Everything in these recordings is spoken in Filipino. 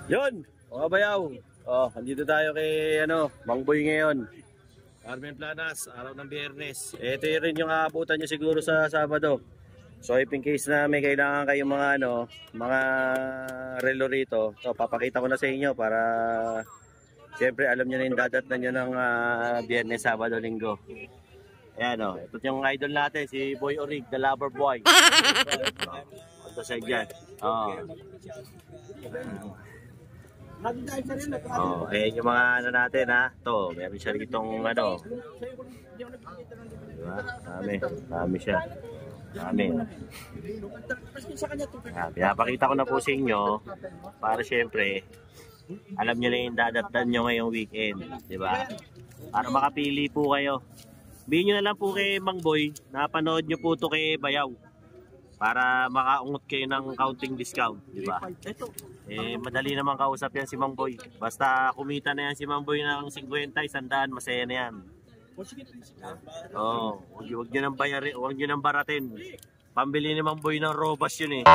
Yun, mga bayaw. Oh, andito tayo kay Mang Boy ngayon. Carmen Planas, araw ng Biyernes. Ito rin yung aabutan nyo siguro sa Sabado. So if in case na may kailangan kayong mga mga relo rito, so papakita ko na sa inyo para siyempre alam nyo na yung dadat na nyo ng Biyernes, Sabado, Linggo. Ayan ito yung idol natin, si Boy Orig, the lover boy. Ito sa dyan. Ayan yung mga natin ha. Ito, meron siya ritong diba? Dami siya. Dami. Pinapakita ko na po sa inyo para syempre alam nyo na yung dadatnan nyo ngayong weekend, diba? Para makapili po kayo. Sabihin nyo na lang po kay Mang Boy, napanood nyo po ito kay Bayaw. para makaungot kayo ng counting discount, di ba? Madali naman kausap yan si Mang Boy. Basta kumita na yan si Mang Boy ng 50, 100, masaya na yan. Oh, huwag nyo nang bayarin, huwag nyo nang baratin. Pambili ni Mang Boy ng robas yun eh.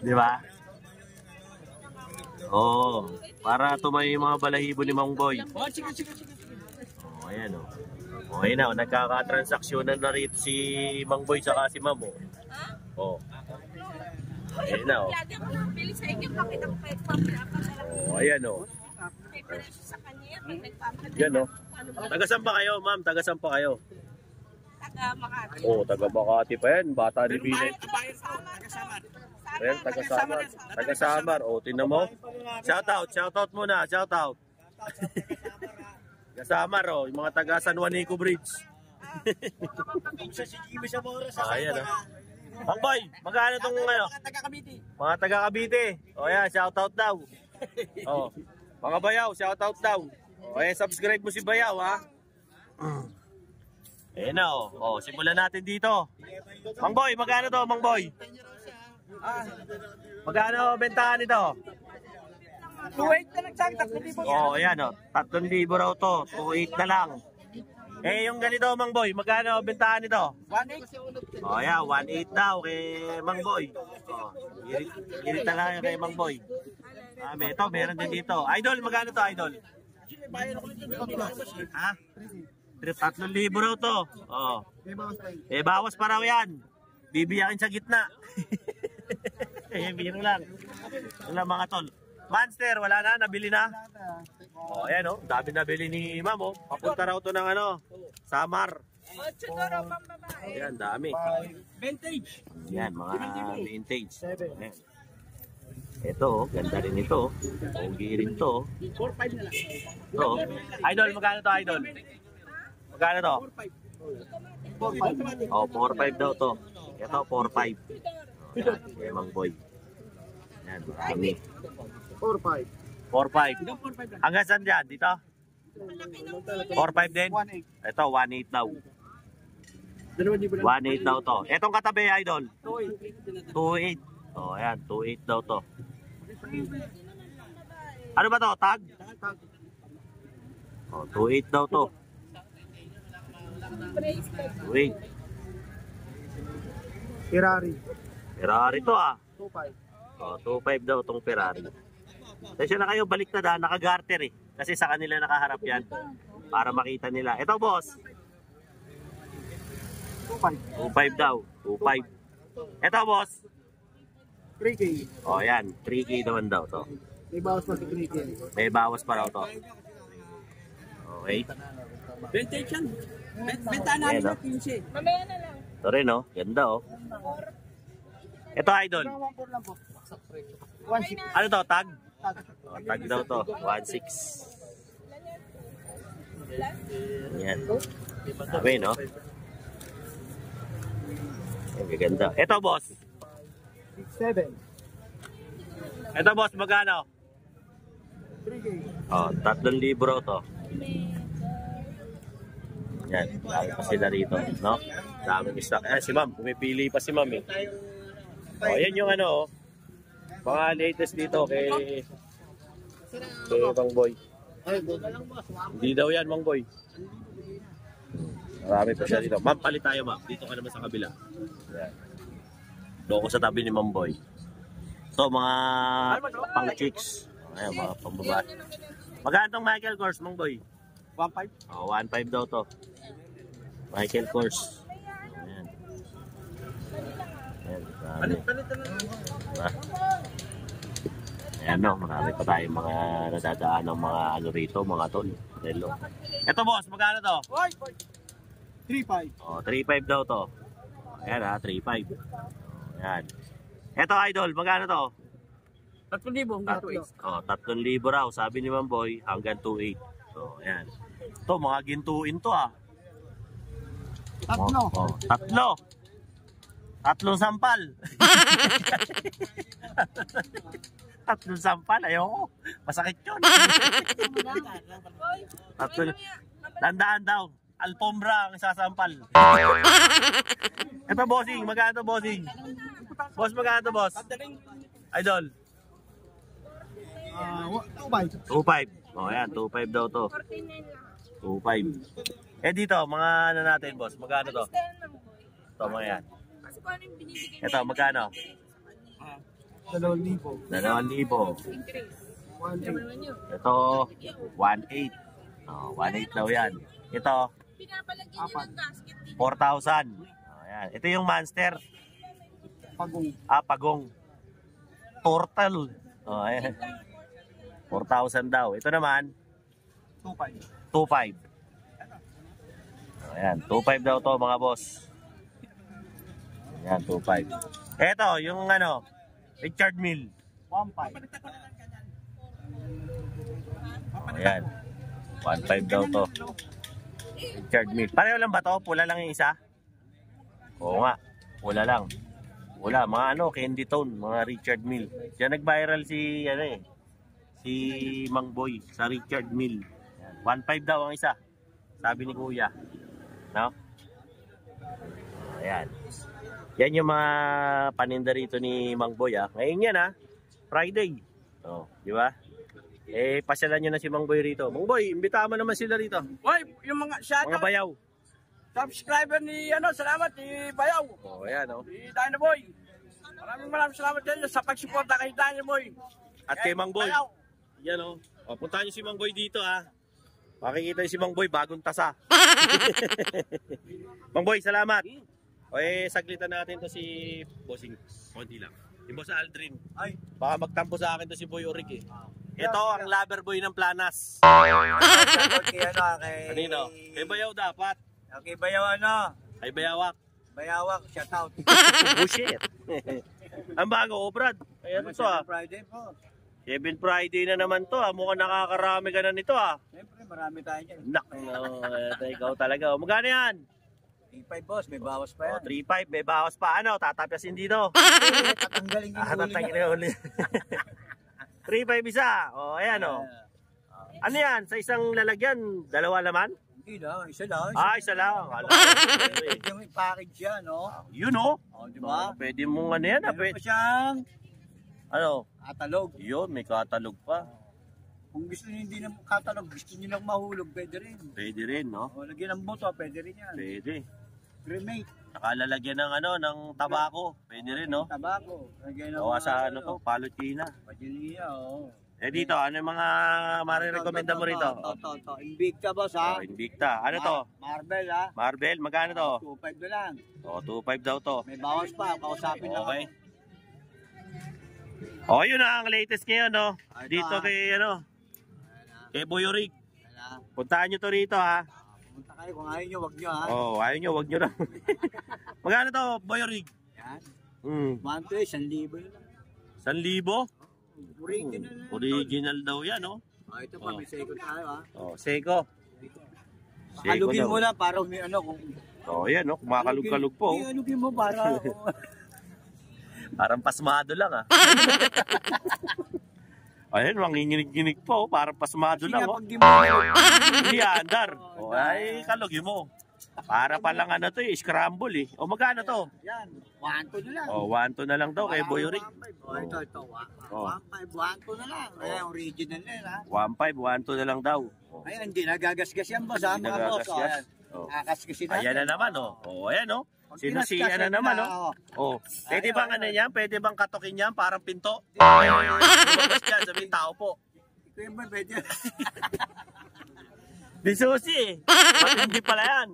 Di ba? Oh, para tumayo yung mga balahibo ni Mang Boy. Oh, ayan oh. Oh, ayun na, nagkakatransaksyonan na rito si Mang Boy saka si Ma'am oh. Oh. Ayun na oh. Oh, ayan oh. Yan oh. Tagasan pa kayo, ma'am? Tagasan pa kayo? Taga Makati. Oh, taga Makati pa yan. Bata ni Binet. Ayan, taga Samar. Taga Samar. Oh, tinan mo. Shoutout muna. Shoutout. Taga Samar oh. Yung mga taga San Juanico Bridge. Ayan oh. Mang Boy, magkano itong ano? Mga taga Cavite. O yan, shoutout daw. O, mga bayaw, shoutout daw. O yan, subscribe mo si Bayaw ha. Ayan na o. O, simulan natin dito. Mang Boy, magkano to, Mang Boy? Magkano bentahan nito? 2.8 na nagsabi, 3,000. O, ayan o. 3,000 raw to. 2,800 na lang. Eh, yung ganito, Mang Boy, magkano bentahan nito? 1.8. O, yan, 1.8 daw kay Mang Boy. O, irit na lang kay Mang Boy. Ito, meron din dito. Idol, magkano to, Idol? Ha? 3,000 raw to. O. Eh, bawas pa raw yan. Bibiyakin sa gitna. Biro lang. Wala mga tol. Monster, wala na, nabili na. Oh, ayan oh, dami nabili ni Ma'am oh. Papunta raw to ng ano, Samar. Ayan, dami. Vintage. Yan, mga vintage. Ayan. Ito oh, ganda rin ito. Pogi rin to. 4.5 na lang. Ito oh. Idol, magkano to, Idol? Magkano to? 4.5. Oh, 4.5 daw to. Ito, 4.5. Ayan, kay Mang Boy. Ayan, marami. 4.5. 4.5. Hanggang saan dyan? Dito? 4.5 din? 1.8. Ito, 1.8 daw. 1.8 daw to. Etong katabi, Idol? 2.8. Oh, ayan, 2.8 daw to. Ano ba to? Tag? Oh, 2.8 daw to. 2.8. Ferrari to ah. 2.5. Oh, 2.5 daw tong Ferrari. Kasi na kayo, balik na naka-garter eh. Kasi sa kanila nakaharap yan. Para makita nila. Ito boss. 2.5 daw. 2.5. Ito boss. 3K. Oh yan. 3K naman daw to. May bawas pa 3K. May bawas pa raw to. Okay. Vintage yan. Benta namin Ayan, na 15. Mamaya na lang. Ito rin oh. Ganda oh. Ito Idol. 1.4 lang po. 1.6. Ano to? Tag? Oh, tag daw to. 1.6. Yan. Sabi no? Ang ganda. Ito boss. 7. Ito boss, magkano? 3K. Oh, 3,000 raw to. Yan, dami pa sila rito, no? Daming stock. Si ma'am, pumipili pa si ma'am eh. Oh, yan yung ano, oh. Mga latest dito kay Mang Boy. Hindi daw yan, Mang Boy. Marami pa siya dito. Ma'am, palit tayo ma'am. Dito ka naman sa kabila. Yan. Doon ko sa tabi ni Mang Boy. Ito, mga pang chicks. Ayan, mga pambabae. Magkano tong Michael Kors, Mang Boy? 1.5. Oh, 1.5 daw to. Michael Kors. Ayan. Ayan, marami. Diba? Ayan no, marami pa tayong mga nadadaan ng mga ano rito, mga tol. Hello. Ito boss, magkano to? 3.5. Oh, 3.5 daw to. Ayan ha, 3.5. Ayan. Ito idol, magkano to? 3,000 hanggang 2.8. Oh, 3,000 raw, sabi ni Ma'am Boy, hanggang 2.8. So, ayan. Ito, mga gintuin to ah. Tatlo. Oh, tatlo. Tatlong sampal. Tatlong sampal, ayoko. Masakit yun. Tatlo. Tandaan daw. alpombra ang sasampal. Ito bossing, magkano to bossing? Boss, magkano to boss? Idol. 2.5. 2.5. Oh, ayan, 2.5 daw to. 2.5. Eh dito, mga ano natin boss, magkano to? Ito, mga yan. Ito, magkano? 2,000. 2,000. Ito, 1.8. Oh, 1.8 daw yan. Ito, 4,000. Oh, ayan. Ito yung monster. Pagong. Pagong. Turtle. Oh, ayan. 4,000 daw. Ito naman, 2.5. 2.5. Oh, ayan, 2.5 daw to mga boss. Ayan, 2.5. Ito, yung ano, Richard Mille. 1.5. Oh, ayan. 1.5 daw to. Richard Mille. Pareho lang ba to? Pula lang yung isa? Oo nga. Pula lang. Pula. Mga ano, candy tone. Mga Richard Mille. Diyan nag-viral si, ano eh, si Mang Boy sa Richard Mille. 1.5 daw ang isa. Sabi ni Kuya. No? Ayan. Yan yung mga paninda rito ni Mang Boy ah. Ngayon yan ah. Friday. Oh, di ba? Eh, pasyalan nyo na si Mang Boy rito. Mang Boy, imbitahan mo naman sila rito. Hoy, yung mga Mga bayaw. subscriber ni salamat ni Bayaw. Oh, ayan oh. Si Dino Boy. Maraming salamat din sa pagsuporta kay Dino Boy. At kay Mang Boy. Bayaw. Yan oh. O, puntahan nyo si Mang Boy dito ah. Makikita nyo si Mang Boy, bagong tasa. Mang Boy, salamat. O eh, saglitan natin to si Bossing. Konti lang. Si Boss Aldrin. Ay. Baka magtampo sa akin to si Boy Orig eh. Ito ang lover boy ng Planas. Kay kay... Kanino? Kay Bayaw dapat. Okay, Bayaw Kay Bayawak. Bayawak, shout out. Oh shit. Ang bago, oh Brad. Ayan ito ah. Friday po. 7 Friday na naman to ah. Mukhang nakakarami ka na nito ah. Siyempre, marami tayo dyan. Nak, no, ikaw talaga. Oh, magkano yan? 3.5 boss, may bawas pa Oh, yan. 3.5, may bawas pa. Ano, tatapyasin dito. Tatanggalin yung huli Tatanggalin niya. yung huli. 3.5 isa. Oh, ayan oh. Ano yan? Sa isang lalagyan, dalawa laman? Hindi na, isa lang. Isa lang. Alam, Pwede yung i-package yan, no? yun oh. O, di ba? Pwede mong ano yan. Meron Pwede. pa siyang Ano? katalog. Yun, may katalog pa. Kung gusto niyo hindi ng katalog, gusto niyo lang mahulog, pwede rin. Pwede rin, no? O, lagyan ng boto, pwede rin yan. Pwede. Cremate, Nakalalagyan ng ano, ng tabako. Pwede rin, no? tabako. Lagyan ng Gawa sa ano to, palutina. Pagiliya, o. Eh dito, ano yung mga marirekomenda mo rito? To. Invicta boss, ha? Oh, Invicta. Ano to? Marvel, ha? Marvel, magkano to? 2.5 na lang. Oh, 2.5 daw to. May bawas pa, kausapin lang Okay. ako. Oh, yun na ang latest ngayon, no? Ito, Dito ah. kay, ano, kay Boy Orig. Kaya, Puntahan nyo to rito, ha? pumunta kayo, kung ayaw nyo, wag nyo, ha? Oh, ayaw nyo, wag nyo lang. Magkano to, Boy Orig? Yan. Hmm. Manto eh, 1,000 na lang. 1,000? Original na lang. Original daw yan, no? Oh, ito pa, may second tayo, ha? Oh, Seiko. Kalugin daw. mo lang para may ano kung... Oh, yan, no? Kumakalug-kalug po. Oh. Kalugin mo para... Parang pasmado lang, ah. Ayun, manginginig-ginig po. Parang pasmado Kasi lang, nga oh. pag di mo... Hindi, andar. Oh, ay, kalugin mo. Para pa lang ano to, scramble, eh. O, magkano to? Yan, 1-2 na lang. Oh, 1-2 na lang daw kay Boy Orig. Oh, ito. Oh. 1-5, 1-2 na lang. Ayan, original na yun, ha? 1.5, 1.2 na lang daw. Oh. Ayan, hindi nagagasgas yan, boss, ha? Hindi Mga boss, oh, nagagasgas. ayan. Oh. Nakakasgasin natin. Ayan na naman, oh. Oh, ayan, oh. Pag Sinusiyan kinasgas, na naman, na, oh. Oh. Pwede Ayan, bang ayan. ano yan? Pwede bang katokin yan? Parang pinto? Lumabas yan, sabihin tao po. Ito yung ba, pwede. Di susi, eh. Matindi pala yan.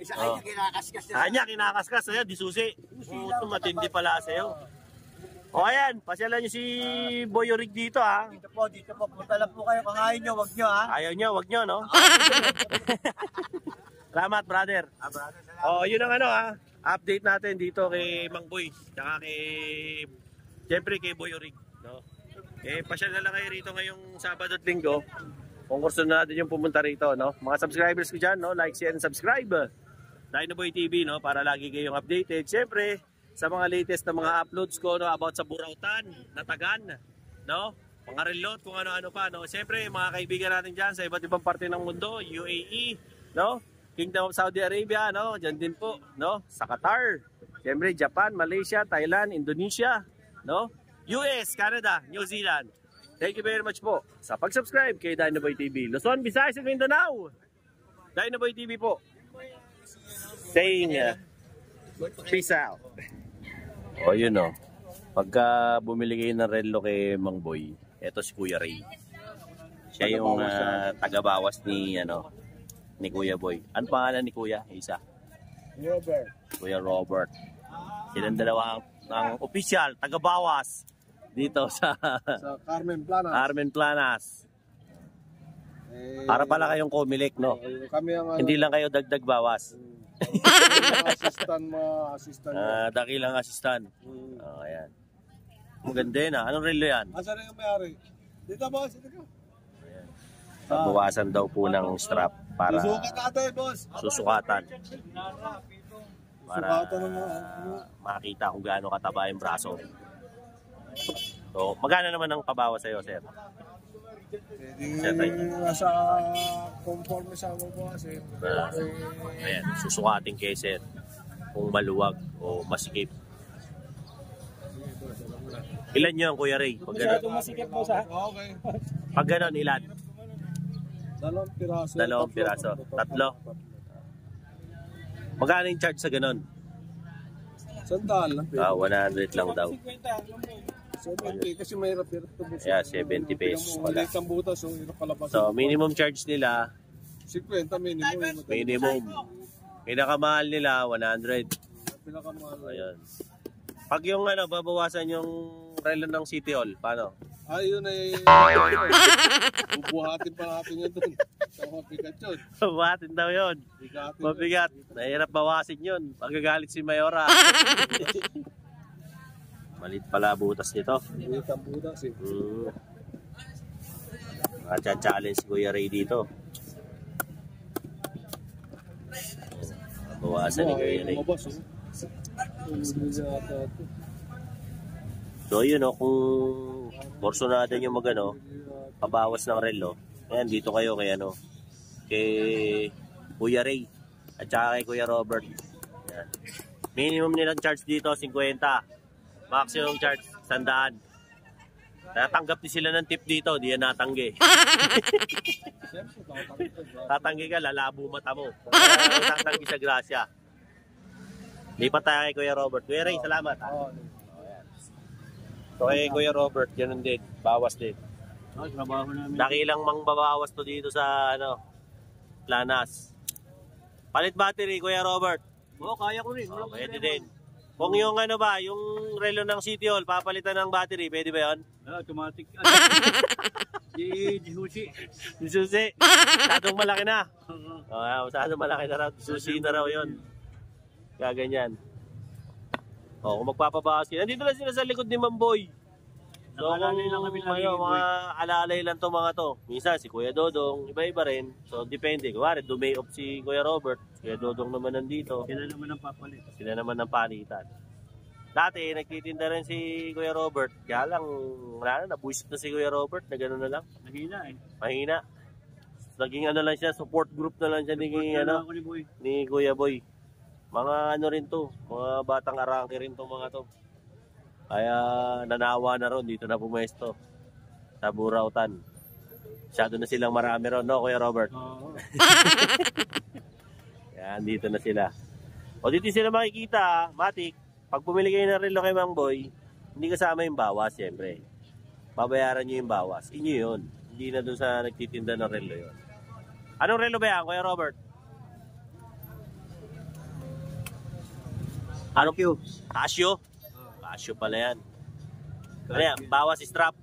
Isa Oh. kanya kinakasgas na. Kanya, kinakaskas sa'yo, di susi. Puto, matindi pala sa'yo. O ayan, pasyalan nyo si Boy Orig dito, ha. Dito po. Punta lang po kayo. Kung ayaw nyo, wag nyo, ha? Ayaw nyo, wag nyo, no? Salamat, brother. Brother, salamat. O, yun ang ano, ha. Update natin dito kay Mang Boy. Tsaka kay, siyempre kay Boy Orig, no? Eh, pasyal na lang kayo rito ngayong Sabado at Linggo. Kung gusto na natin yung pumunta rito, no? Mga subscribers ko dyan, no? Like, share, and subscribe. Dinoboy TV, no? Para lagi kayong updated. Siyempre, sa mga latest na mga uploads ko, no? About sa Burautan, Natagan, no? Mga relot, kung ano-ano pa, no? Siyempre, mga kaibigan natin dyan sa iba't ibang parte ng mundo, UAE, no? Kingdom of Saudi Arabia, no? Diyan din po, no? Sa Qatar. Siyempre, Japan, Malaysia, Thailand, Indonesia, no? US, Canada, New Zealand. Thank you very much po sa pag-subscribe kay Dinoboy TV. Luzon, Visayas, and Mindanao. Dinoboy TV po. Saying, peace out. O, yun, no? Pagka bumili kayo ng relo kay Mang Boy, eto si Kuya Ray. Siya yung taga-bawas ni Kuya Boy. Ano pangalan ni Kuya? Isa. Robert. Kuya Robert. Silang dalawa ang official taga-bawas dito sa Carmen Planas. Carmen Planas. Para pala kayong Comelec, no? Kami ang Hindi lang kayo dagdag bawas. assistant. Dakilang assistant. Ayan. Maganda yun, ha? Anong relo yan? Asa rin yung may-ari? Dito boss, dito ka. Bawasan daw po ng strap para Susukat natin, boss. susukatan. Para Sukatan ng makita kung gaano kataba yung braso. So, magkano naman ang pabawas sa'yo, sir? Pwede nasa conforme sa mga boss. Ayan, susukatin kay sir kung maluwag o masikip. Ilan yun, Kuya Ray? Pag ganun, masikip po sa... Okay. pag ganun, ilan? 2 piraso. 2 piraso. 3? Magkano yung charge sa ganun? Sandal lang. 100 lang daw. 70 kasi mahirap ito. Yeah, 70 pesos pala. Maliit ang butas, so hirap palabas. So, minimum charge nila, 50 minimum. minimum. Pinakamahal nila, 100. Pinakamahal. Ayun. Pag yung babawasan yung relo ng City Hall, paano? Yun ay... Bubuhatin pa natin yun doon. Sa mabigat yun. Bawatin daw yun. Mabigat. Nahirap bawasin yun. Pagkagalit si Mayora. Malit pala butas nito. Maliit ang butas eh. Challenge si Kuya Ray dito. Bawasan ni Kuya Ray. So yun kung porsunado nyo pabawas ng relo, ayan, dito kayo kay kay Kuya Ray at saka kay Kuya Robert. Ayan. Minimum nilang charge dito 50, maximum charge 100. Tatanggap din sila ng tip dito, di yan natanggi. Tatanggi ka, lalabo mata mo. Tatanggi sa grasya. Lipat tayo kay Kuya Robert. Kuya Ray, salamat. So kay Kuya Robert, ganun din, bawas din. Dakilang mangbabawas to dito sa Planas. Palit battery, Kuya Robert. Oo, kaya ko rin. Pwede din. Kung yung yung relo ng City Hall, papalitan ng battery, pwede ba yun? Automatic. Di susi. Di susi. Masyadong malaki na. Masyadong malaki na raw. Susi na raw yun. Gaganyan. Kung magpapabawas sila. Nandito lang sila sa likod ni Mamboy. So mga alalay lang to mga to. Minsan si Kuya Dodong, iba-iba rin. So depende. Kuwari, dumay off si Kuya Robert. Kuya Dodong naman nandito. Sila naman ang papalit. Sila naman ang palitan. Dati, nagtitinda rin si Kuya Robert. Kaya lang, nabuisit na si Kuya Robert. Na gano'n na lang. Mahina eh. Mahina. Naging lang siya, support group na lang siya ni Kuya Boy. Mga rin to, mga batang arangke rin to mga to. Kaya nanawa na ron, dito na pumesto. Sa Burautan. Masyado na silang marami ron, no Kuya Robert? Oo. Yan, dito na sila. O dito sila makikita, Matik. Pag pumili kayo ng relo kay Mang Boy, hindi kasama yung bawas, siyempre. Babayaran nyo yung bawas. Inyo yun. Hindi na doon sa nagtitinda ng relo yun. Anong relo ba yan, Kuya Robert? Ano? Casio? Casio pala yan. Ano yan? Bawas strap?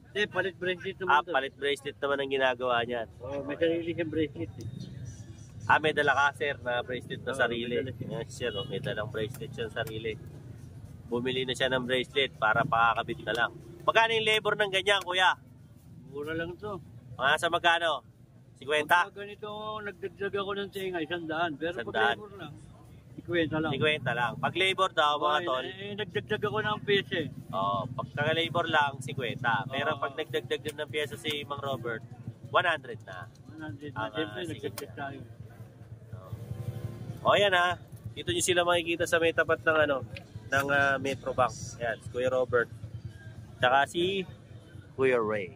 Hindi, palit bracelet naman. Palit bracelet naman ang ginagawa niyan. May sarili siyang bracelet eh. May dala ka, sir, na bracelet na sarili. Yan, sir, may dalang bracelet siya sarili. Bumili na siya ng bracelet para pakakabit na lang. Magkano yung labor ng ganyan, kuya? Mura lang ito. Sa magkano? 50? Pag ganito, nagdagdag ako ng tinga, 100. Pero pag labor lang, 50 lang. 50 lang. Pag labor daw, mga tol. Nagdagdag ako ng pyesa eh. Pag labor lang, 50. Pero pag nagdagdag din ng pyesa si Mang Robert, 100 na. 100 na. Siyempre, nagdagdag tayo. O yan ha. Dito nyo sila makikita sa may tapat ng ano, ng Metro Bank. Yan, si Kuya Robert. Tsaka si Kuya Ray.